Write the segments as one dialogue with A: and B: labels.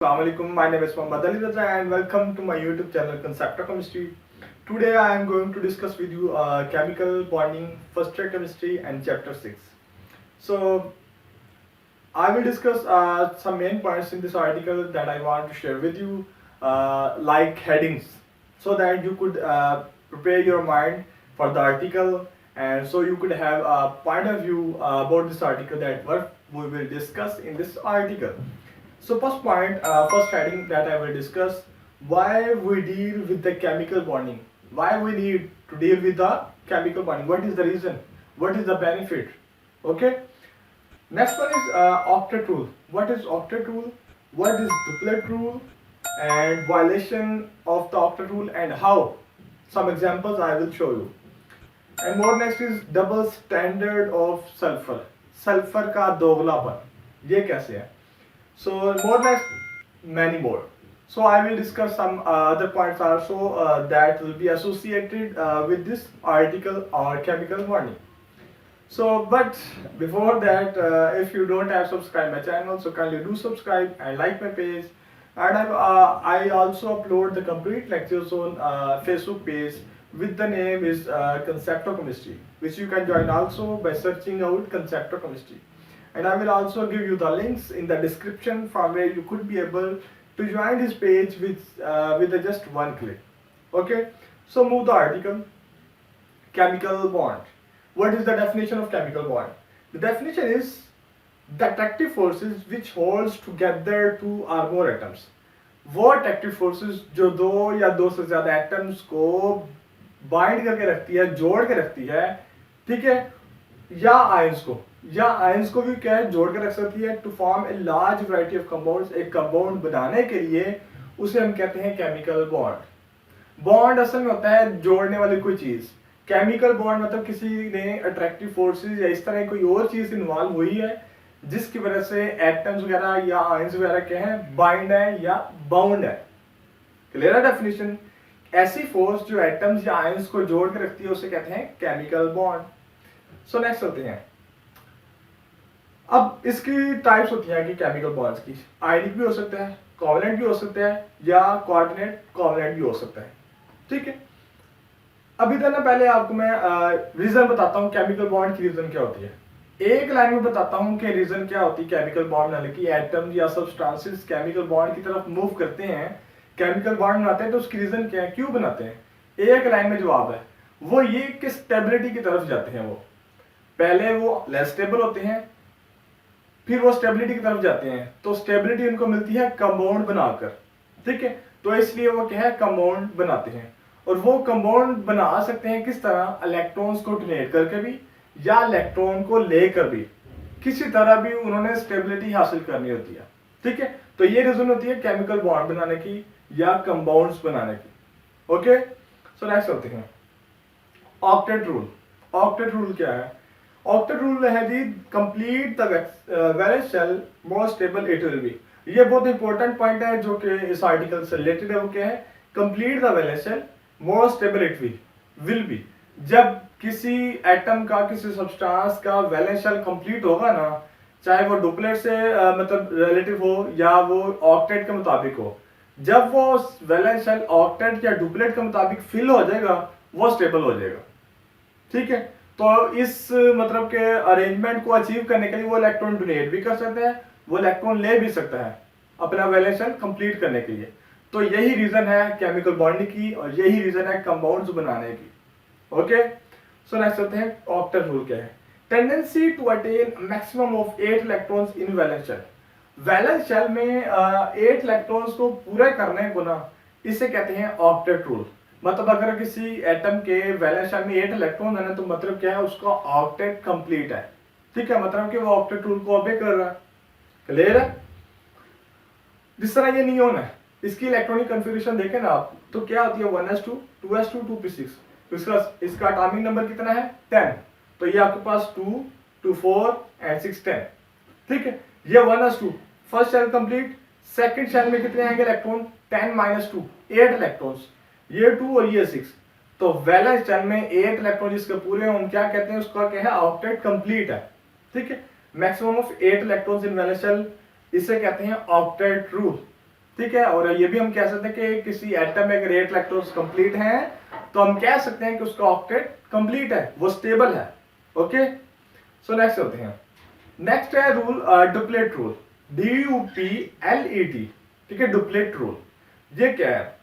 A: Assalamualaikum. My name is Mohammad Ali Raza and welcome to my YouTube channel Concept of Chemistry. Today I am going to discuss with you chemical bonding, first year chemistry and chapter 6. So I will discuss some main points in this article that I want to share with you, like headings, so that you could prepare your mind for the article, and so you could have a point of view about this article, that what we will discuss in this article. So first point, first heading that I will discuss: why we deal with the chemical bonding. Why we need to deal with the chemical bonding? What is the reason? What is the benefit? Okay. Next one is octet rule. What is octet rule? What is duplet rule? And violation of the octet rule and how? Some examples I will show you. And more next is double standard of sulfur. Sulfur का दोगलापन ये कैसे है? So more next, many more. So I will discuss some other points also that will be associated with this article or chemical bonding. So, but before that, if you don't have subscribed my channel, so kindly do subscribe and like my page. And I also upload the complete lectures on Facebook page with the name is Concept of Chemistry, which you can join also by searching out Concept of Chemistry. And I will also give you the links in the description from where you could be able to join this page with just one click. Okay, so move the article. Chemical bond. What is the definition of chemical bond? The definition is the attractive forces which holds together two or more atoms. वो attractive forces जो दो या दो से ज्यादा atoms को bind करके रखती है, जोड़ के रखती है, ठीक है, या ions को भी क्या है, जोड़ के रख सकती है, to form a large variety of compounds. एक compound बनाने के लिए उसे हम कहते हैं chemical bond. बॉन्ड असल में होता है जोड़ने वाली कोई चीज. केमिकल बॉन्ड मतलब किसी ने अट्रैक्टिव फोर्सेस या इस तरह कोई और चीज इन्वॉल्व हुई है जिसकी वजह से एटम्स वगैरह या आयंस वगैरह क्या है, बाइंड है या बाउंड है. क्लियर है डेफिनेशन? ऐसी फोर्स जो एटम्स या आयंस को जोड़ के रखती है उसे कहते हैं केमिकल बॉन्ड. सो नेक्स्ट होते हैं. अब इसकी टाइप्स होती हैं कि केमिकल बॉन्ड्स की. आयनिक भी हो सकता है, कोवलेंट भी हो सकता है, या कोऑर्डिनेट कोवलेंट भी हो सकता है. ठीक है. अभी तक ना पहले आपको मैं रीजन बताता हूँ केमिकल बॉन्ड की रीजन क्या होती है. एक लाइन में बताता हूँ कि रीजन क्या होती है केमिकल बॉन्ड बनाने की. एटम या सब्सटेंसेस केमिकल बॉन्ड की तरफ मूव करते हैं, केमिकल बॉन्ड बनाते हैं, तो उसकी रीजन क्या है, क्यों बनाते हैं. एक लाइन में जवाब है वो ये कि स्टेबिलिटी की तरफ जाते हैं. वो पहले वो लेस स्टेबल होते हैं, फिर वो स्टेबिलिटी की तरफ जाते हैं, तो स्टेबिलिटी उनको मिलती है कंपाउंड बनाकर. ठीक है, तो इसलिए वो क्या है, कंपाउंड बनाते हैं. और वो कंपाउंड बना सकते हैं किस तरह, इलेक्ट्रॉन्स को डोनेट करके भी या इलेक्ट्रॉन को लेकर भी, किसी तरह भी उन्होंने स्टेबिलिटी हासिल करनी होती है. ठीक है, तो ये रीजन होती है केमिकल बॉन्ड बनाने की या कंपाउंड्स बनाने की. ओके, सो नेक्स्ट होते हैं ऑक्टेट रूल. ऑक्टेट रूल क्या है? ऑक्टेट रूल है जी, complete the valence shell more stable it will be. ये बहुत इंपॉर्टेंट पॉइंट है जो कि इस आर्टिकल से रिलेटेड है. वो क्या है? Complete the valence shell more stable it will be. जब किसी एटम का, किसी सब्सटेंस का वैलेंस शेल कंप्लीट होगा ना, चाहे वो डुप्लेट से मतलब रिलेटिव हो या वो ऑक्टेट के मुताबिक हो, जब वो वैलेंस शेल ऑक्टेट या डुप्लेट के मुताबिक फिल हो जाएगा वो स्टेबल हो जाएगा. ठीक है, तो इस मतलब के अरेंजमेंट को अचीव करने के लिए वो इलेक्ट्रॉन डोनेट भी कर सकता है, वो इलेक्ट्रॉन ले भी सकता है अपना वैलेंस शेल कंप्लीट करने के लिए. तो यही रीजन है केमिकल बॉन्डिंग की और यही रीजन है कंपाउंड्स बनाने की. ओके, सो नेक्स्ट होते हैं ऑक्टेट रूल क्या है. Tendency to attain maximum of 8 electrons in valence shell. Valence shell में 8 इलेक्ट्रॉन्स को पूरा करने को ना, इसे कहते हैं ऑक्टेट रूल. मतलब अगर किसी एटम के वैलेंस शेल में 8 इलेक्ट्रॉन है तो मतलब क्या है, उसका ऑक्टेट कंप्लीट है. ठीक है, मतलब कि वो ऑक्टेट रूल को ओबे कर रहा है. क्लियर है? जिस तरह ये नियोन है, इसकी इलेक्ट्रॉनिक कॉन्फ़िगरेशन देखें ना आप, तो क्या होती है 1s2 2s2 2p6. तो इसका एटॉमिक नंबर कितना है, 10. तो ये आपके पास 2 2 4 एंड 6 10. ठीक है, ये 1s2 first shell complete. Second shell में कितने आएंगे इलेक्ट्रॉन, 10 - 2 8 इलेक्ट्रॉन्स. ये 2 और ये 6. तो वैलेंस शेल में 8 इलेक्ट्रॉन जिसके पूरे हम क्या कहते हैं, उसका क्या है, ऑक्टेट कंप्लीट है. ठीक है, maximum of 8 electrons in valence shell, इसे कहते हैं ऑक्टेट रूल. ठीक है। और ये भी हम कह सकते हैं कि किसी एटम में अगर 8 इलेक्ट्रॉन्स कंप्लीट हैं तो हम कह सकते हैं कि उसका ऑक्टेट कंप्लीट है, वो स्टेबल है। ओके, सो नेक्स्ट चलते हैं। नेक्स्ट है रूल डुप्लेट रूल, DUPLET, ठीक है, डुप्लेट रूल। ये क्या है?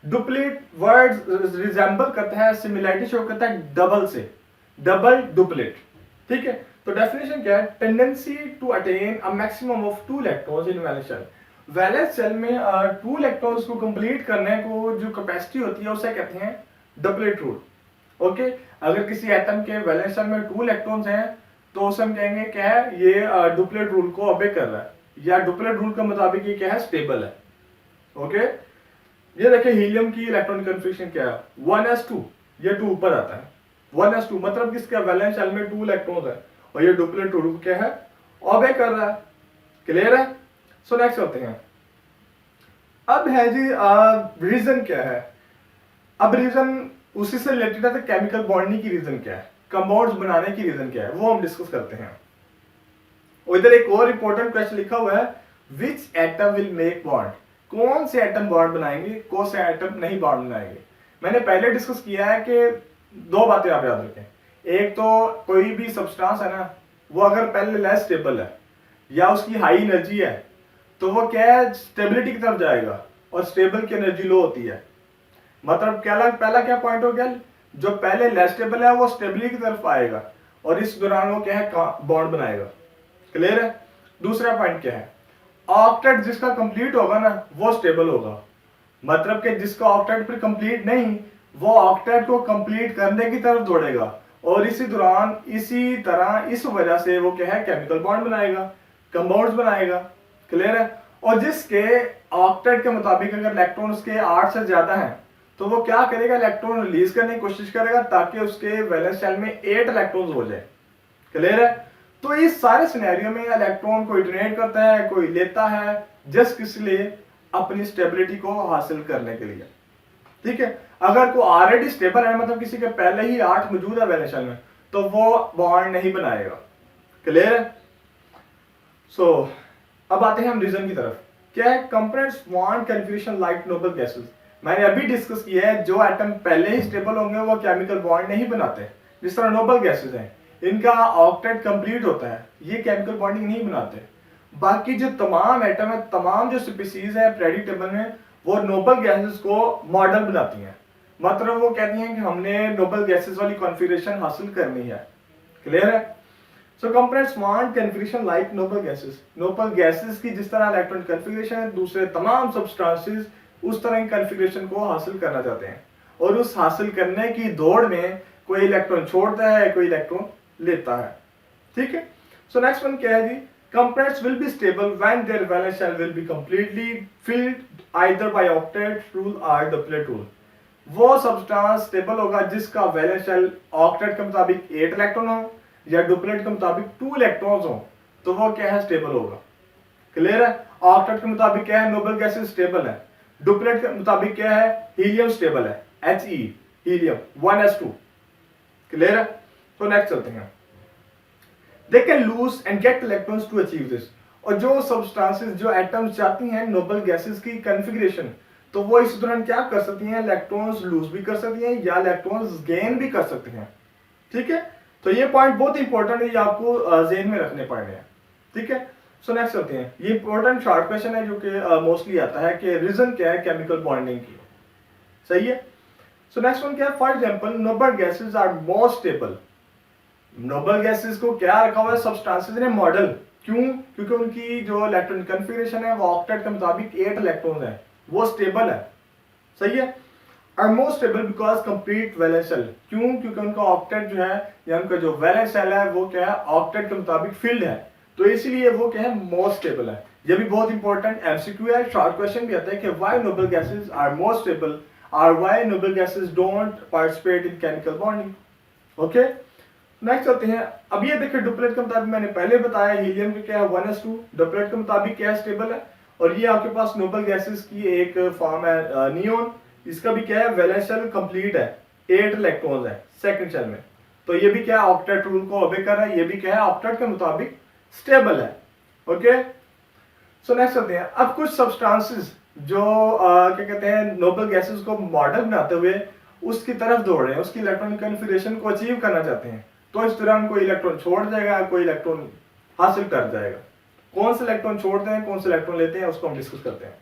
A: डुप्लेट वर्ड रिजेंबल करता है, सिमिलरिटी शो करता है डबल से, डबल डुप्लेट, ठीक है। तो डेफिनेशन क्या है? Tendency to attain a maximum of 2 electrons in valence shell. Valence shell में 2 इलेक्ट्रॉन्स को कंप्लीट करने को जो कैपेसिटी होती है उसे कहते हैं डुप्लेट रूल। ओके, अगर किसी एटम के वैलेंस शेल में 2 इलेक्ट्रॉन्स हैं तो उसे हम कहेंगे क्या है? ये डुप्लेट रूल को ओबे कर रहा है, या डुप्लेट रूल के मुताबिक ये क्या है? स्टेबल है। ओके, ये देखिए हीलियम की इलेक्ट्रॉनिक कन्फिग्रेशन क्या है? 1s2, ये 2 ऊपर आता है। 1s2 मतलब किसका? वैलेंस शेल में 2 इलेक्ट्रॉन्स है और ये डुप्लेट रूल को क्या है? ओबे कर रहा है। क्लियर है? सो नेक्स्ट होते हैं। अब है जी रीजन क्या है? अब रीजन उसी से रिलेटेड है, तो केमिकल बॉन्डिंग की रीजन क्या है, कंपाउंड्स बनाने की रीजन क्या है, वो हम डिस्कस करते हैं। और इधर एक और इंपॉर्टेंट क्वेश्चन लिखा हुआ है, विच एटम विल मेक बॉन्ड? कौन से एटम बॉन्ड बनाएंगे, कौन से एटम नहीं बॉन्ड बनाएंगे। मैंने पहले डिस्कस किया है कि 2 बातें आप याद रखें। एक तो कोई भी सब्सटेंस है ना, वो अगर पहले लेस स्टेबल है या उसकी हाई एनर्जी है तो वो क्या है? स्टेबिलिटी की तरफ जाएगा, और स्टेबल की एनर्जी लो होती है। मतलब क्या, पहला क्या पॉइंट हो गया? जो पहले लेस स्टेबल है वो स्टेबिलिटी की तरफ आएगा और इस दौरान वो क्या है? बॉन्ड बनाएगा। क्लियर है? दूसरा पॉइंट क्या है? ऑक्टेट जिसका कंप्लीट होगा ना वो स्टेबल होगा। मतलब कि जिसका ऑक्टेट फिर कंप्लीट नहीं, वो ऑक्टेट को कंप्लीट करने की तरफ दौड़ेगा और इसी दौरान इसी तरह इस वजह से वो क्या है? केमिकल बॉन्ड बनाएगा, कंपाउंड्स बनाएगा। क्लियर है? और जिसके ऑक्टेट के मुताबिक अगर इलेक्ट्रॉन उसके 8 से ज्यादा हैं तो वो क्या करेगा? इलेक्ट्रॉन रिलीज करने की कोशिश करेगा ताकि उसके वैलेंस शेल में 8 इलेक्ट्रॉन्स हो जाए। क्लियर है? तो इस सारे सिनेरियो में इलेक्ट्रॉन कोई डोनेट करता है, कोई लेता है, जस्ट किस लिए? अपनी स्टेबिलिटी को हासिल करने के लिए। ठीक है, अगर कोई ऑलरेडी स्टेबल है, मतलब किसी के पहले ही 8 मौजूद है वैलेंस शेल में, तो वो बॉन्ड नहीं बनाएगा। क्लियर है? सो अब आते हैं हम रीजन की तरफ। क्या है? Components want configuration like noble gases. मैंने अभी डिस्कस किया है, जो एटम पहले ही स्टेबल होंगे वो केमिकल बॉन्ड नहीं बनाते। जिस तरह नोबल गैसेस हैं, इनका ऑक्टेट कंप्लीट होता है, ये केमिकल बॉन्डिंग नहीं बनाते। बाकी जो तमाम एटम है, तमाम जो स्पीसीज है पीरियोडिक टेबल में, वो नोबल गैसेस को मॉडल बनाती हैं। मतलब वो कहती हैं कि हमने नोबल गैसेस वाली कॉन्फ़िगरेशन हासिल करनी है। क्लियर है? So components want configuration like noble gases. Noble gases की जिस तरह इलेक्ट्रॉन कॉन्फ़िगरेशन है, दूसरे तमाम सब्सटेंसेस उस तरह की कॉन्फ़िगरेशन को हासिल करना चाहते हैं, और उस हासिल करने की दौड़ में कोई इलेक्ट्रॉन छोड़ता है, कोई इलेक्ट्रॉन लेता है। ठीक है? सो नेक्स्ट वन क्या है जी? Components will be stable when their valence shell will be completely filled either by octet rule or duplet rule. वो सब्सटेंस स्टेबल होगा जिसका वैलेंस शेल ऑक्टेट के मुताबिक 8 इलेक्ट्रॉन हो या डुप्लेट के मुताबिक 2 इलेक्ट्रॉन्स हो, तो वो क्या है? स्टेबल होगा। क्लियर है? ऑक्टेट के मुताबिक क्या है? नोबल गैसेस स्टेबल है। डुप्लेट के मुताबिक क्या है? हीलियम स्टेबल है, He, हीलियम 1s2। क्लियर है? तो नेक्स्ट चलते हैं। They can lose and get electrons to achieve this. और जो सब्सटेंसेस, जो एटम्स चाहती हैं नोबल गैसेस की कॉन्फ़िगरेशन, तो वो इस दौरान क्या कर सकती हैं? इलेक्ट्रॉन्स लूज भी कर सकती हैं या इलेक्ट्रॉन्स गेन भी कर सकती हैं। ठीक है? तो ये पॉइंट बहुत इंपॉर्टेंट है, ये आपको ज़हन में रखने पड़ने हैं। ठीक है? सो नेक्स्ट चलते हैं। ये इंपॉर्टेंट शॉर्ट क्वेश्चन है जो कि मोस्टली आता है कि रीजन क्या है केमिकल बॉन्डिंग की। सही है? सो नेक्स्ट वन क्या है? For example noble gases are more stable. Noble gases को क्या रखा हुआ है? सब्सटेंसेस ने मॉडल। क्यों? क्योंकि उनकी जो इलेक्ट्रॉन कॉन्फ़िगरेशन है वो ऑक्टेट के मुताबिक 8 इलेक्ट्रॉन्स हैं, वो स्टेबल है। सही है? Are more stable because complete valence shell. क्यों? क्योंकि उनका ऑक्टेट जो है या उनका जो वैलेंस शेल है वो क्या है? ऑक्टेट के मुताबिक फील्ड है, तो इसीलिए वो क्या है? मोर स्टेबल है। ये भी बहुत इंपॉर्टेंट एमसीक्यू है, शॉर्ट क्वेश्चन भी आता है कि why noble gases are more stable और why noble gases don't participate in chemical bonding. Okay, next चलते हैं। अब ये देखिए डुप्लेट के मुताबिक मैंने पहले बताया हीलियम के क्या है? 1s2। डुप्लेट के मुताबिक क्या है? स्टेबल है। और ये आपके पास नोबल गैसेस की एक फॉर्म है नियोन, इसका भी क्या है? वैलेंस शेल कंप्लीट है, 8 इलेक्ट्रॉन्स है सेकंड शेल में, तो ये भी क्या है? ऑक्टेट रूल को ओबे कर रहा है, ये भी क्या है? ऑक्टेट के मुताबिक स्टेबल है। ओके, सो नेक्स्ट चलते हैं। अब कुछ सब्सटेंसेस जो क्या कहते हैं नोबल गैसेस को मॉडल बनाते हुए उसकी तरफ दौड़ रहे हैं, उसकी इलेक्ट्रॉनिक कन्फिगरेशन को अचीव करना चाहते हैं। तो इस दौरान कोई इलेक्ट्रॉन छोड़ जाएगा, कोई इलेक्ट्रॉन हासिल कर जाएगा। कौन से इलेक्ट्रॉन छोड़ते हैं, कौन से इलेक्ट्रॉन लेते हैं, उसको हम डिस्कस करते हैं।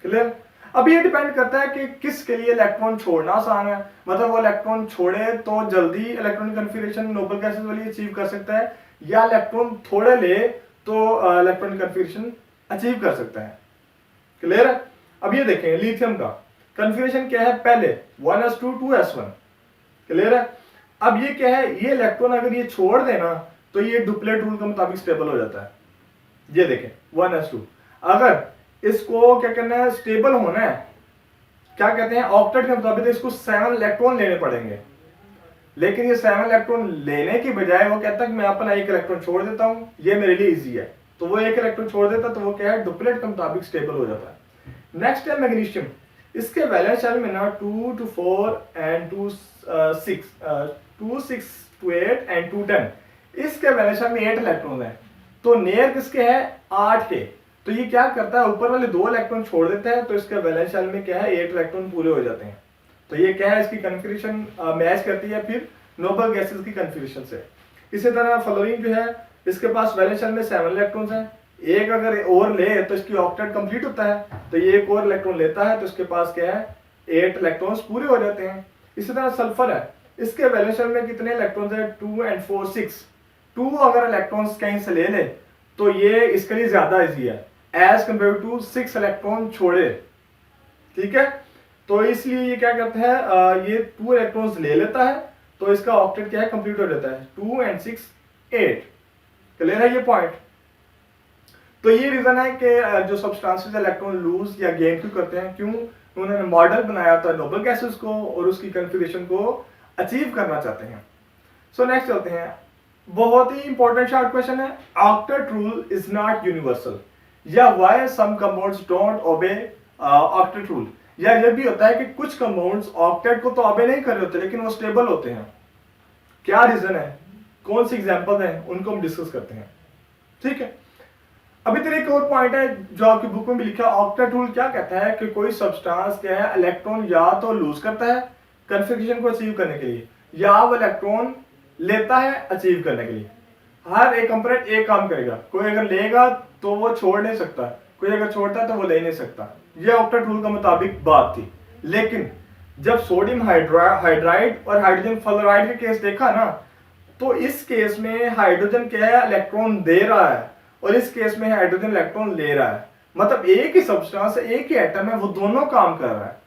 A: क्लियर? अब ये डिपेंड करता है कि किसके लिए इलेक्ट्रॉन छोड़ना आसान है, मतलब वो इलेक्ट्रॉन छोड़े तो जल्दी इलेक्ट्रॉनिक कन्फिगरेशन नोबल गैसेस वाली अचीव कर सकता है, या इलेक्ट्रॉन थोड़े ले तो इलेक्ट्रॉनिक कन्फिगरेशन अचीव कर सकता है। क्लियर है? अब ये देखें लिथियम का कन्फिगरेशन क्या है, पहले 1s2 2s1। क्लियर है? अब ये क्या है, ये इलेक्ट्रॉन अगर ये छोड़ देना तो ये डुप्लेट रूल के मुताबिक स्टेबल हो जाता है। ये देखें 1s2, अगर इसको क्या करना है, स्टेबल होना है, क्या कहते हैं ऑक्टेट के मुताबिक इसको 7 इलेक्ट्रॉन लेने पड़ेंगे। लेकिन ये 7 इलेक्ट्रॉन लेने की बजाय वो कहता है कि मैं अपना एक इलेक्ट्रॉन छोड़ देता हूं, ये मेरे लिए इजी है, तो वो एक इलेक्ट्रॉन छोड़ देता, तो वो क्या है डुप्लेट के मुताबिक स्टेबल हो जाता है। नेक्स्ट है मैग्नीशियम। इसके वैलेंस शेल में ना 2 to 4 and 2 6 2 6 to 8 and 2 10, इसके वैलेंस शेल में 8 इलेक्ट्रॉन है। तो नेयर किसके है 8 के, तो ये क्या करता है ऊपर वाले 2 इलेक्ट्रॉन छोड़ देता है, तो इसके वैलेंस शेल में क्या है 8 इलेक्ट्रॉन पूरे हो जाते हैं। तो ये क्या है, इसकी कन्फिगरेशन मैच करती है फिर नोबल गैसेस की कन्फिगरेशन से। इसी तरह फ्लोरीन जो है, इसके पास वैलेंस शेल में 7 इलेक्ट्रॉन्स हैं, एक अगर और ले तो इसकी ऑक्टेट कंप्लीट होता है, तो ये एक और इलेक्ट्रॉन लेता है तो इसके पास क्या है 8 इलेक्ट्रॉन्स पूरे हो जाते हैं। इसी तरह सल्फर है, इसके वैलेंस शेल में कितने इलेक्ट्रॉन्स है 2 and 4 6। 2 अगर इलेक्ट्रॉन्स कहीं से ले ले तो ये इसके लिए ज्यादा इजी है एज कंपेयर टू 6 इलेक्ट्रॉन छोड़े। ठीक है, तो इसलिए ये क्या करता है, ये 2 इलेक्ट्रॉन्स ले लेता है तो इसका ऑक्टेट क्या है कंप्लीट हो जाता है, 2 and 6 8। क्लियर है ये पॉइंट? तो ये रीजन है कि जो सब्सटेंसेस इलेक्ट्रॉन लूज या गेन क्यों करते हैं, क्यों उन्होंने मॉडल बनाया था नोबल गैसेस को और उसकी कन्फिगरेशन को अचीव करना चाहते हैं। सो नेक्स्ट चलते हैं, बहुत ही इंपॉर्टेंट शॉर्ट क्वेश्चन है, octet rule is not universal, या why some compounds don't obey octet rule. या ये भी होता है कि कुछ कंपाउंड्स ऑक्टेट को तो ओबे नहीं कर रहे होते लेकिन वो स्टेबल होते हैं, क्या रीजन है, कौन सी एग्जांपल है, उनको हम डिस्कस करते हैं। ठीक है, अभी तक एक और पॉइंट है जो आपकी बुक में भी लिखा है, ऑक्टेट रूल क्या कहता है कि कोई सब्सटेंस क्या है इलेक्ट्रॉन या तो लूज करता है कन्फिगरेशन को अचीव करने के लिए, या वो इलेक्ट्रॉन लेता है अचीव करने के लिए। हर एक कंपोनेंट एक काम करेगा, कोई अगर लेगा तो वो छोड़ नहीं सकता, कोई अगर छोड़ता है तो वो ले नहीं सकता। ये ऑक्टेट रूल का मुताबिक बात थी। लेकिन जब सोडियम हाइड्राइड और हाइड्रोजन फ्लोराइड के केस देखा ना, तो इस केस में हाइड्रोजन क्या है इलेक्ट्रॉन दे रहा है और इस केस में हाइड्रोजन इलेक्ट्रॉन ले रहा है, मतलब एक ही सब्सटेंस है, एक ही एटम है, वो दोनों काम कर रहा है।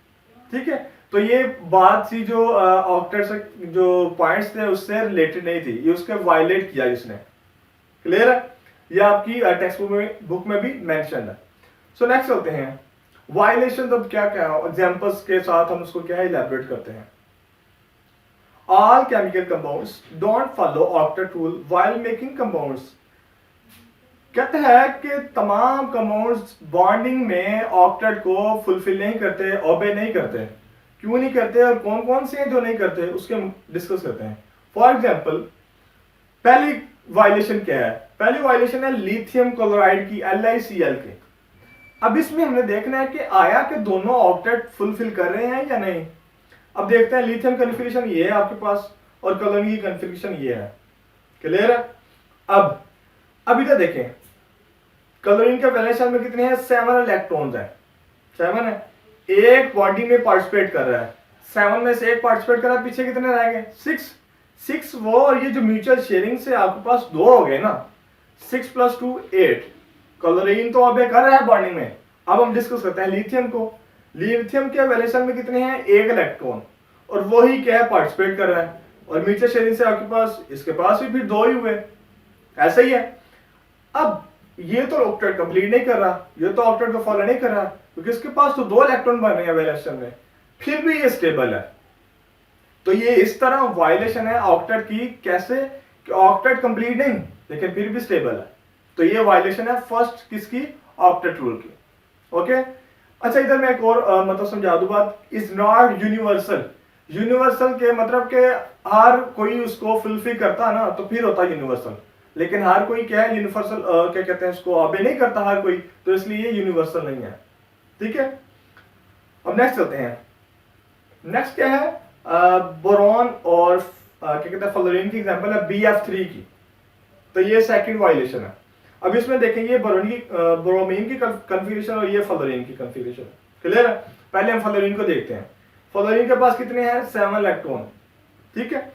A: ठीक है, तो ये बात थी जो ऑक्टेट से जो पॉइंट्स थे उससे रिलेटेड नहीं थी, ये उसके वायलेट किया इसने। क्लियर है? ये आपकी टेक्स्ट बुक में भी मेंशन है। सो नेक्स्ट चलते हैं, वायलेशन अब क्या क्या एग्जांपल्स के साथ हम उसको क्या है इलैबोरेट करते हैं। All chemical compounds don't follow octet rule while making compounds. कहते हैं कि तमाम कंपाउंड्स बॉन्डिंग में ऑक्टेट को फुलफिल नहीं करते, ओबे नहीं करते। क्यों नहीं करते और कौन कौन से हैं जो नहीं करते, उसके डिस्कस करते हैं। फॉर एग्जांपल, पहली वायलेशन क्या है, पहली वायलेशन है लिथियम क्लोराइड की LiCl के। अब इसमें हमने देखना है कि आया कि दोनों ऑक्टेट फुलफिल कर रहे हैं या नहीं। अब देखते हैं, लिथियम कन्फिगरेशन ये है आपके पास और क्लोरीन की कन्फिगरेशन ये है। क्लियर है? अब इधर देखें, क्लोरीन के वैलेंस शेल में कितने हैं 7 इलेक्ट्रॉन्स हैं, 7 है, एक बॉडी में पार्टिसिपेट कर रहा है, 7 में से एक पार्टिसिपेट कर रहा है, पीछे कितने रह गए 6 वो, और ये जो म्यूचुअल शेयरिंग से आपके पास 2 हो गए ना, 6 + 2 8। क्लोरीन तो अबे कर रहा है बॉन्डिंग में। अब हम डिस्कस करते हैं लिथियम को। लिथियम के वैलेंस शेल में कितने हैं 1 इलेक्ट्रॉन, और वो ही क्या है पार्टिसिपेट कर रहा है, और म्यूचुअल शेयरिंग से आपके पास इसके पास भी फिर 2 ही हुए, ऐसा ही है। अब ये तो ऑक्टेट कंप्लीट नहीं कर रहा, ये तो ऑक्टेट को फॉलो नहीं कर रहा, क्योंकि इसके पास तो 2 इलेक्ट्रॉन बन रहे हैं वैलेंस शेल में, फिर भी ये स्टेबल है। तो ये इस तरह वायलेशन है ऑक्टेट की, कैसे कि ऑक्टेट कंप्लीट नहीं लेकिन फिर भी स्टेबल है। तो ये वायलेशन है फर्स्ट किसकी, ऑक्टेट रूल की। ओके, अच्छा इधर मैं एक और मतलब समझा दूं बात, इज नॉट यूनिवर्सल। यूनिवर्सल के मतलब के हर कोई उसको फुलफिल करता ना तो फिर होता यूनिवर्सल, लेकिन हर कोई क्या है यूनिवर्सल क्या कहते हैं उसको ओबे नहीं करता हर कोई, तो इसलिए ये यूनिवर्सल नहीं है। ठीक है, अब नेक्स्ट चलते हैं। नेक्स्ट क्या है, बोरॉन और क्या कहते हैं फ्लोरीन की एग्जांपल है BF3 की। तो ये सेकंड वायलेशन है। अब इसमें देखें ये ब्रोमीन की कन्फिगरेशन और ये फ्लोरीन की कन्फिगरेशन। क्लियर है? पहले हम फ्लोरीन को देखते हैं। फ्लोरीन के पास कितने हैं, 7 इलेक्ट्रॉन। ठीक है,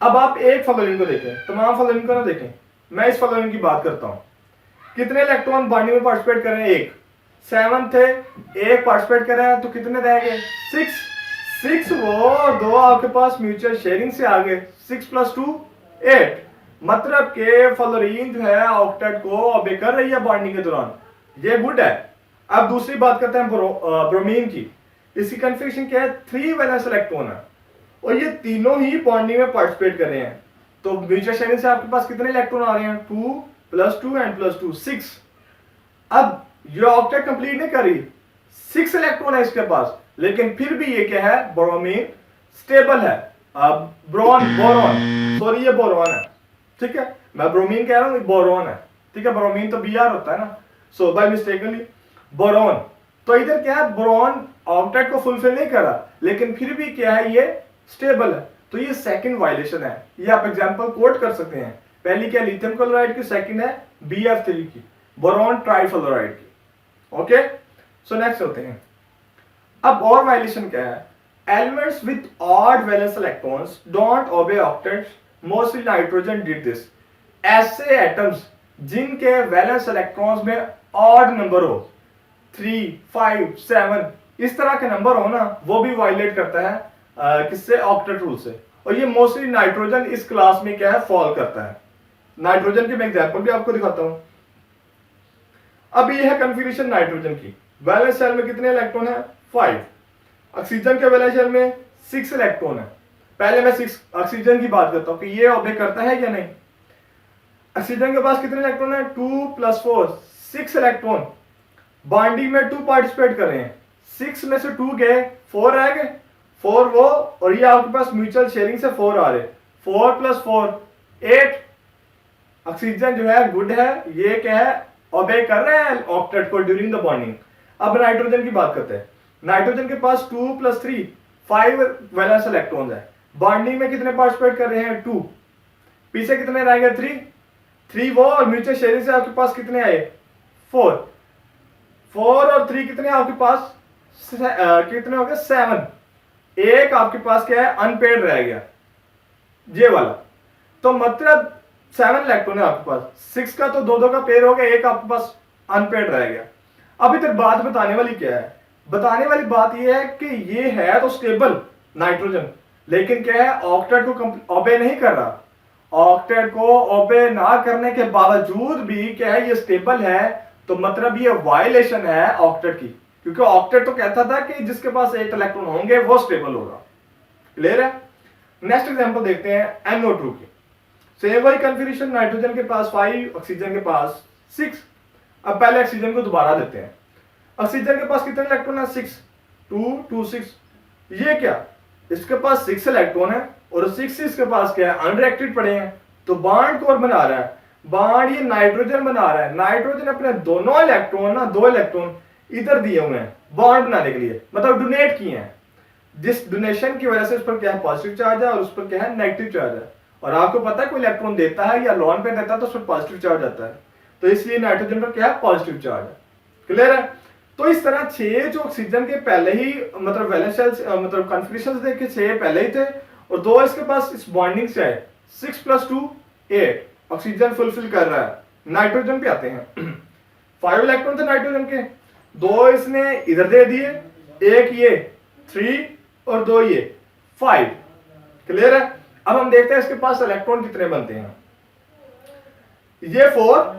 A: अब आप एक फ्लोरीन को देखें, तमाम फ्लोरीन को ना देखें, मैं इस फ्लोरीन की बात करता हूं। कितने इलेक्ट्रॉन बॉन्डिंग में पार्टिसिपेट कर रहे हैं, एक 7 थे, एक पार्टिसिपेट कर रहे हैं, तो कितने रह गए, 6 वो और 2 आपके पास म्यूचुअल शेयरिंग से आ गए, 6 + 2 8। मतलब के फ्लोरीन जो है ऑक्टेट को ओबे कर रही है बॉन्डिंग के दौरान, ये गुड है। अब दूसरी बात करते हैं ब्रोमीन की। इसकी कन्फिगरेशन क्या है, 3 वैलेंस इलेक्ट्रॉन है और ये तीनों ही बॉन्डिंग में पार्टिसिपेट कर रहे हैं। तो म्यूचुअल शेयरिंग से आपके पास कितने इलेक्ट्रॉन आ रहे हैं, 2 + 2 एंड +2 6। अब ये ऑक्टेट कंप्लीट नहीं कर रही, 6 इलेक्ट्रॉन है इसके पास, लेकिन फिर भी ये क्या है, ब्रोमीन स्टेबल है। अब बोरॉन सॉरी ये बोरॉन है, ठीक है, मैं ब्रोमीन कह रहा हूं, बोरॉन है। ठीक है, ब्रोमीन तो Br होता है ना, सो बाय मिस्टेकली बोरॉन। तो इधर क्या है, बोरॉन ऑक्टेट को फुलफिल नहीं कर रहा, लेकिन फिर भी क्या है, ये स्टेबल है। तो ये सेकंड वायलेशन है। ये आप एग्जांपल कोट कर सकते हैं। पहली क्या, लिथियम क्लोराइड की, सेकंड है BF3 की, बोरॉन ट्राइफ्लोराइड की। ओके, सो नेक्स्ट होते हैं। अब और वायलेशन क्या है, elements with odd valence electrons don't ओबे octets, mostly nitrogen did this. ऐसे एटम्स जिनके वैलेंस इलेक्ट्रॉन्स में ऑड नंबर हो, 3, 5, 7 इस तरह के नंबर हो ना, वो भी वायलेट करता है किससे, ऑक्टेट रूल से। और ये मोस्टली नाइट्रोजन इस क्लास में क्या है, फॉल करता है। नाइट्रोजन की मैं एग्जांपल भी आपको दिखाता हूं। अब ये है कन्फिगरेशन नाइट्रोजन की। वैलेंस शेल में कितने इलेक्ट्रॉन है, 5। ऑक्सीजन के वैलेंस शेल में 6 इलेक्ट्रॉन है। पहले मैं 6 ऑक्सीजन की बात करता हूं कि ये ओबे करता है या नहीं। ऑक्सीजन के पास कितने इलेक्ट्रॉन है, 2 + 4 6 इलेक्ट्रॉन। बॉन्डिंग में 2 पार्टिसिपेट कर रहे हैं, 6 में से 2 गए, 4 रह गए, 4 वो और ये आपके पास म्यूचुअल शेयरिंग से 4 आ रहे, 4 + 4 8। ऑक्सीजन जो है गुड है, ये क्या है, ओबे कर रहे हैं ऑक्टेट को ड्यूरिंग द बॉन्डिंग। अब नाइट्रोजन की बात करते हैं। नाइट्रोजन के पास 2 + 3 5 वैलेंस इलेक्ट्रॉन्स है। बॉन्डिंग में कितने पार्टिसिपेट कर रहे हैं, 2। पीछे कितने रह गए, 3 वो और म्यूचुअल शेयरिंग से आपके पास कितने आए, 4 और 3 कितने आपके पास, कितने हो गए, 7। एक आपके पास क्या है, अनपेड रह गया, ये वाला। तो मतलब 7 इलेक्ट्रॉन है आपके पास, 6 का तो 2 का पेयर हो गया, एक आपके पास अनपेड रह गया। अब इधर बात बताने वाली क्या है, बताने वाली बात यह है कि ये है तो स्टेबल नाइट्रोजन, लेकिन क्या है, ऑक्टेट को ओबे नहीं कर रहा। ऑक्टेट को ओबे ना करने के बावजूद भी क्या है, ये स्टेबल है। तो मतलब ये वायलेशन है ऑक्टेट की, क्योंकि ऑक्टेट तो कहता था कि जिसके पास 8 इलेक्ट्रॉन होंगे वो स्टेबल होगा। क्लियर है? नेक्स्ट एग्जांपल देखते हैं NO2 की। सेम वही कन्फिगरेशन, नाइट्रोजन के पास 5, ऑक्सीजन के पास 6। अब पहले ऑक्सीजन को दोबारा देते हैं। ऑक्सीजन के पास कितने इलेक्ट्रॉन है, 6 2 2 6। ये क्या, इसके पास 6 इलेक्ट्रॉन है और 6 इसके पास क्या है, अनरिएक्टेड पड़े हैं। तो बॉन्ड कौन बना रहा है, बॉन्ड ये नाइट्रोजन बना रहा है। नाइट्रोजन अपने दोनों इलेक्ट्रॉन ना, 2 इलेक्ट्रॉन इधर दिए हुए हैं बॉन्ड बनाने के लिए, मतलब डोनेट किए हैं। जिस डोनेशन की वजह से उस पर क्या है, पॉजिटिव चार्ज है और उस पर क्या है, नेगेटिव चार्ज है। और आपको पता है कोई इलेक्ट्रॉन देता है या लोन पे देता है तो उस पर पॉजिटिव चार्ज आता है, तो इसलिए नाइट्रोजन पर क्या है, पॉजिटिव चार्ज है। क्लियर है? तो इस तरह 6 जो ऑक्सीजन के पहले ही मतलब वैलेंस शेल्स मतलब कन्फिगरेशन देखे 6 पहले ही थे और 2 इसके पास इस बॉन्डिंग से आए, 6 + 2 8 ऑक्सीजन फुलफिल कर रहा है। नाइट्रोजन पे आते हैं। 5 इलेक्ट्रॉन थे नाइट्रोजन के, 2 इसने इधर दे दिए, एक ये 3 और 2 ये 5। क्लियर है? अब हम देखते हैं इसके पास इलेक्ट्रॉन कितने बनते हैं। ये 4,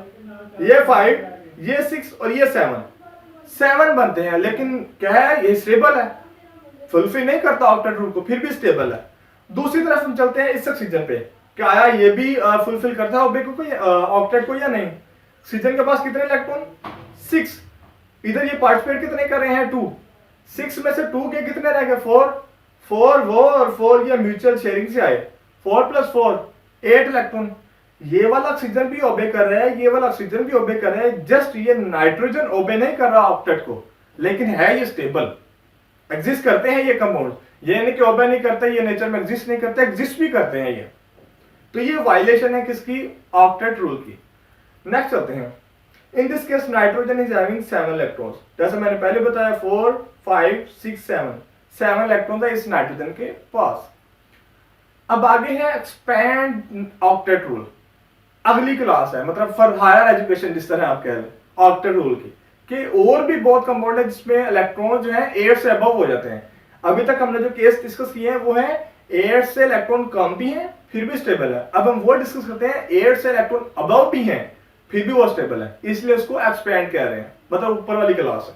A: ये 5, ये 6 और ये 7 बनते हैं। लेकिन क्या है, ये स्टेबल है, फुलफिल नहीं करता ऑक्टेट रूल को, फिर भी स्टेबल है। दूसरी तरफ हम चलते हैं इस ऑक्सीजन पे, क्या आया ये भी फुलफिल करता है ऑक्टेट को या नहीं। ऑक्सीजन के पास कितने इलेक्ट्रॉन, 6। इधर ये पार्टिसिपेट कितने कर रहे हैं, 2। 6 में से 2 के कितने रह गए, 4 वो और 4 ये म्यूचुअल शेयरिंग से आए, 4 + 4 8 इलेक्ट्रॉन। ये वाला ऑक्सीजन भी ओबे कर रहा है, ये वाला ऑक्सीजन भी ओबे कर रहा है। जस्ट ये नाइट्रोजन ओबे नहीं कर रहा ऑक्टेट को, लेकिन है ये स्टेबल। एग्जिस्ट करते हैं ये कंपाउंड, ये नहीं कि ओबे नहीं करते, ये नेचर में एग्जिस्ट नहीं करते, एग्जिस्ट भी करते हैं ये। तो ये वायलेशन है किसकी, ऑक्टेट रूल की। नेक्स्ट चलते हैं। In this case nitrogen is having 7 electrons, जैसे मैंने पहले बताया 4 5 6 7 इलेक्ट्रॉन है इस नाइट्रोजन के पास। अब आगे है एक्सपैंड ऑक्टेट रूल, अगली क्लास है, मतलब फॉर हायर एजुकेशन जिस तरह आप कह रहे हैं ऑक्टेट रूल की, कि और भी बहुत कंपाउंड है जिसमें इलेक्ट्रॉन जो है 8 से अबव हो जाते हैं। अभी तक हमने जो केस डिस्कस किए हैं वो है 8 से इलेक्ट्रॉन कम भी हैं फिर भी स्टेबल है। अब हम वो डिस्कस करते हैं 8 से इलेक्ट्रॉन अबव भी हैं फिर भी वो स्टेबल है, इसलिए उसको एक्सपैंड कह रहे हैं, मतलब ऊपर वाली क्लास है।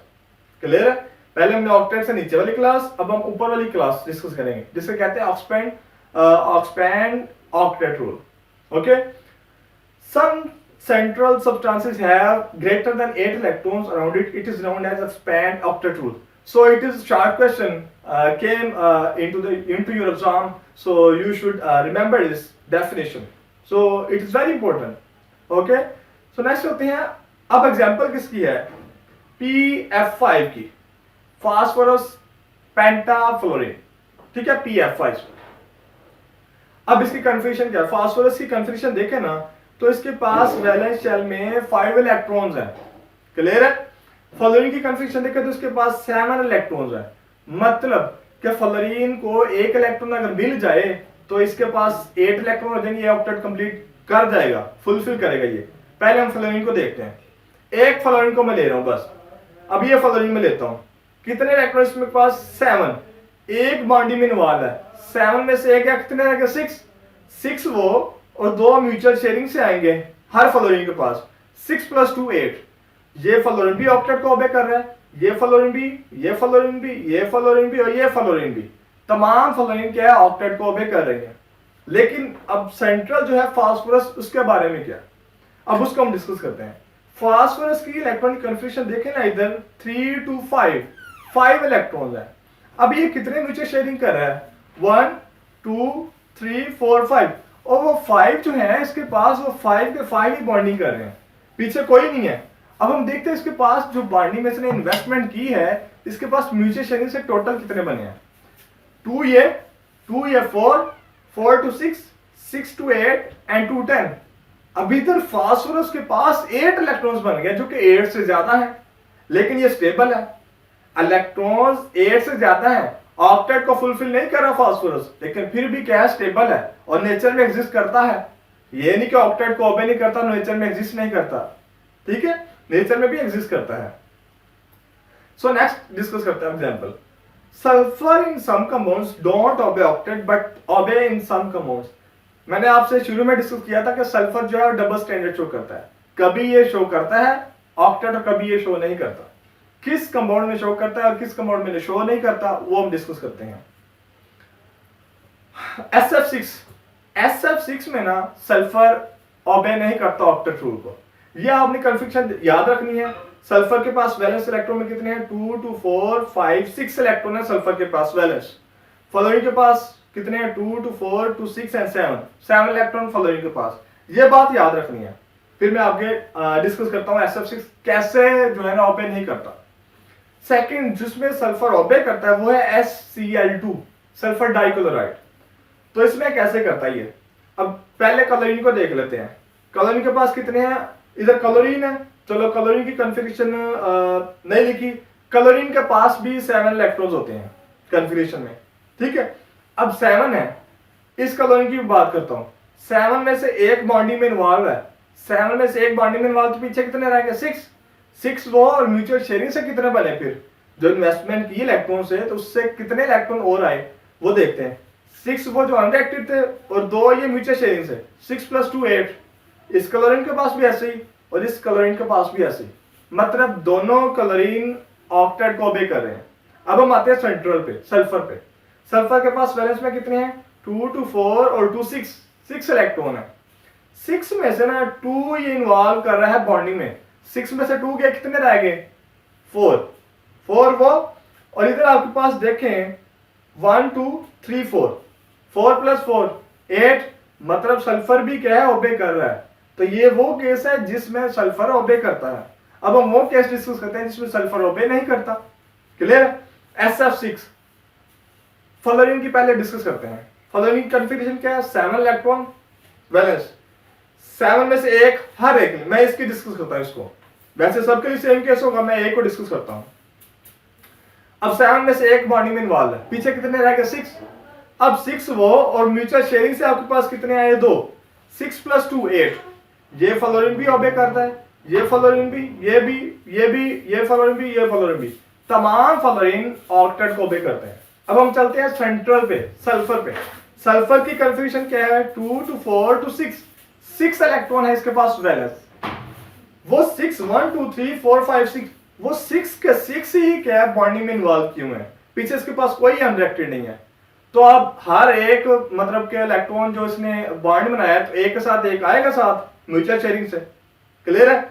A: क्लियर है? पहले हमने ऑक्टेट से नीचे वाली क्लास, अब हम ऊपर वाली क्लास डिस्कस करेंगे जिसे कहते हैं expand octet rule. Okay, some central substances have greater than 8 electrons around it. It is known as expand octet rule. So it is short question came into your exam, so you should remember this definition. So it is very important. Okay, so next होते हैं, अब example किसकी है, PF5 की, phosphorus पेंटाफ्लोरीन, ठीक है, PF5। अब इसकी कन्फिग्रेशन क्या है, फास्फोरस की कन्फिग्रेशन देखें ना तो इसके पास वैलेंस शेल में 5 इलेक्ट्रॉन्स हैं। क्लियर है? फ्लोरीन की कन्फिग्रेशन देखें तो इसके पास 7 इलेक्ट्रॉन्स हैं, मतलब कि फ्लोरीन को 1 इलेक्ट्रॉन अगर मिल जाए तो इसके पास 8 इलेक्ट्रॉन हो जाएंगे, ये ऑक्टेट कंप्लीट कर जाएगा, फुलफिल करेगा ये। पहले हम फ्लोरीन को देखते हैं, एक फ्लोरीन को मैं ले रहा हूं बस, अब ये फ्लोरीन में लेता हूं, कितने इलेक्ट्रॉन इसमें पास 7, एक बॉन्डिंग में इन्वॉल्व है, 7 में से एक या कितने रहेगा 6 वो और 2 म्यूचुअल शेयरिंग से आएंगे हर फ्लोरीन के पास, 6 + 2 8। ये फ्लोरीन भी ऑक्टेट को ओबे कर रहा है, ये फ्लोरीन भी, ये फ्लोरीन भी, ये फ्लोरीन भी और ये फ्लोरीन भी, तमाम फ्लोरीन क्या है ऑक्टेट को ओबे कर रही है। लेकिन अब सेंट्रल जो है फास्फोरस, उसके बारे में क्या, अब उसको हम डिस्कस करते हैं। फास्फोरस की इलेक्ट्रॉनिक कन्फिग्रेशन देखें ना, इधर 3 to 5 इलेक्ट्रॉन है। अब ये कितने म्यूचुअल शेयरिंग कर रहा है, 1 2 3 4 5, और वो 5 जो है इसके पास, वो 5 के 5 ही बॉन्डिंग कर रहे हैं, पीछे कोई नहीं है। अब हम देखते हैं इसके पास जो बॉन्डिंग में इसने इन्वेस्टमेंट की है, इसके पास म्यूचुअल शेयरिंग से टोटल कितने बने हैं, 2 ये 4 4 to 6 6 to 8 and 2 10। अभी इधर फास्फोरस के पास 8 इलेक्ट्रॉन्स बन गए जो कि 8 से ज्यादा है, लेकिन ये स्टेबल है। इलेक्ट्रॉन्स 8 से ज्यादा है, ऑक्टेट को फुलफिल नहीं कर रहा फास्फोरस, लेकिन फिर भी क्या है, स्टेबल है और नेचर में एग्जिस्ट करता है। ये नहीं कि ऑक्टेट को ओबे नहीं करता, नेचर में एग्जिस्ट नहीं करता, ठीक है, नेचर में भी एग्जिस्ट करता है। सो नेक्स्ट डिस्कस करते हैं example. Sulphur in some compounds don't obey octet but obey in some compounds. मैंने आपसे शुरू में डिस्कस किया था कि सल्फर जो है डबल स्टैंडर्ड शो करता है, कभी ये शो करता है ऑक्टेट और कभी ये शो नहीं करता। किस कंपाउंड में शो करता है और किस कंपाउंड में शो नहीं करता वो हम डिस्कस करते हैं। SF6 में ना सल्फर ओबे नहीं करता ऑक्टेट रूल को, ये आपने कन्फिग्रेशन याद रखनी है। सल्फर के पास वैलेंस इलेक्ट्रॉन में कितने हैं, 2 to 4 5 6 इलेक्ट्रॉन है सल्फर के पास वैलेंस। फ्लोरीन के पास कितने हैं, 2 to 4 to 6 and 7 electron fluorine के पास, ये बात याद रखनी है। फिर मैं आगे डिस्कस करता हूं SF6 कैसे जो है ना ओबे नहीं करता। सेकंड जिसमें सल्फर ओबे करता है वो है SCl2, सल्फर डाइक्लोराइड। तो इसमें कैसे करता है ये, अब पहले क्लोरीन को देख लेते हैं। क्लोरीन के पास कितने हैं, इधर क्लोरीन है, चलो क्लोरीन की कन्फिग्रेशन नहीं लिखी, क्लोरीन के पास भी 7 इलेक्ट्रॉन्स होते हैं कन्फिग्रेशन में, ठीक है। अब 7 है, इस क्लोरीन की बात करता हूं, 7 में से एक बॉन्डिंग में इन्वॉल्व है, 7 में से एक बॉन्डिंग में इन्वॉल्व, तो पीछे कितने रहेंगे 6 वो, और म्यूचुअल शेयरिंग से कितने बने, फिर जो इन्वेस्टमेंट की इलेक्ट्रॉन से तो उससे कितने इलेक्ट्रॉन और आए वो देखते हैं। 6 वो जो अनरिएक्टेड थे और 2 ये म्यूचुअल शेयरिंग से, 6 + 2 8। इस क्लोरीन के पास भी ऐसे ही और इस क्लोरीन के पास भी ऐसे ही, मतलब दोनों क्लोरीन ऑक्टेट को ओबे कर रहे हैं। अब हम आते हैं सेंट्रल पे, सल्फर पे। सल्फर के पास वैलेंस में कितने हैं, 2 to 4 और 2 6 इलेक्ट्रॉन है। 6 में से ना 2 ये इन्वॉल्व कर रहा है बॉन्डिंग में, 6 में से 2 के कितने रह गए, 4 वो, और इधर आपके पास देखें 1 2 3 4 + 4 8, मतलब सल्फर भी क्या है ओबे कर रहा है। तो ये वो केस है जिसमें सल्फर ओबे करता है। अब हम वो केस डिस्कस करते हैं जिसमें सल्फर ओबे नहीं करता। क्लियर है? SF6 फ्लोरीन की पहले डिस्कस करते हैं। फ्लोरीन की कॉन्फ़िगरेशन क्या है? 7 इलेक्ट्रॉन वैलेंस, 7 में से एक हर एक में, मैं इसकी डिस्कस करता हूं इसको, वैसे सबके लिए सेम केस होगा, मैं एक को डिस्कस करता हूं। अब 7 में से एक बॉन्डिंग में इन्वॉल्व है, पीछे कितने रह गए? 6। अब 6 वो और म्यूचुअल शेयरिंग से आपके पास कितने आए? 2। 6 + 2 8। ये फ्लोरीन भी ओबे करता है, ये फ्लोरीन भी, ये भी, ये भी, ये फ्लोरीन भी, ये फ्लोरीन भी, तमाम फ्लोरीन ऑक्टेट को ओबे करते हैं। अब हम चलते हैं सेंट्रल पे, सल्फर पे। सल्फर की कन्फ्यूजन क्या है? 2 to 4 to 6, 6 इलेक्ट्रॉन है इसके पास वैलेंस। वो 6 1 2 3 4 5 6, वो 6 के 6 ही क्या है बॉन्डिंग में इन्वॉल्व क्यों है? पीछे इसके पास कोई अनरिएक्टेड नहीं है। तो अब हर एक मतलब के इलेक्ट्रॉन जो इसने बॉन्ड बनाया है, तो एक के साथ एक आएगा साथ म्यूचुअल शेयरिंग से। क्लियर है?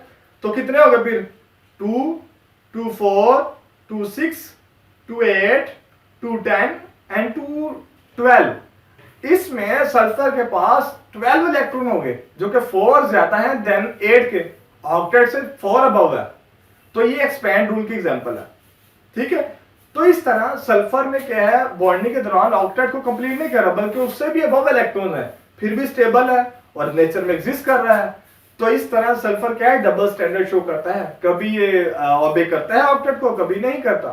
A: तो कितने हो गए फिर? 2 2 4 2 6 2 8 2 10 एंड 2 12। इसमें सल्फर के पास 12 इलेक्ट्रॉन हो गए, जो कि 4 ज्यादा है देन 8 के, ऑक्टेट से 4 अबव है। तो ये एक्सपैंड रूल की एग्जांपल है। ठीक है? तो इस तरह सल्फर में क्या है, बॉन्डिंग के दौरान ऑक्टेट को कंप्लीट नहीं कर रहा, बल्कि उससे भी अबव इलेक्ट्रॉन है, फिर भी स्टेबल है और नेचर में एग्जिस्ट कर रहा है। तो इस तरह सल्फर क्या है, डबल स्टैंडर्ड शो करता है, कभी ये ओबे करता है ऑक्टेट को, कभी नहीं करता।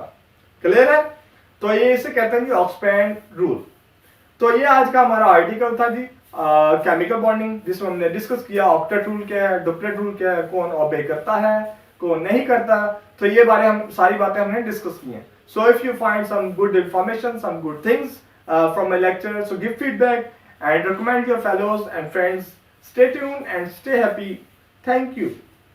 A: क्लियर है? तो ये इसे कहते हैं कि ऑक्सपैंड रूल। तो ये आज का हमारा आर्टिकल था जी, केमिकल बॉन्डिंग, जिसमें हमने डिस्कस किया ऑक्टेट रूल क्या है, डुप्लेट रूल क्या है, कौन ओबे करता है, कौन नहीं करता। तो ये हम सारी बातें हमने डिस्कस की हैं। So if you find some good information, some good things from my lecture, so give feedback and recommend your fellows and friends. Stay tuned and stay happy. Thank you.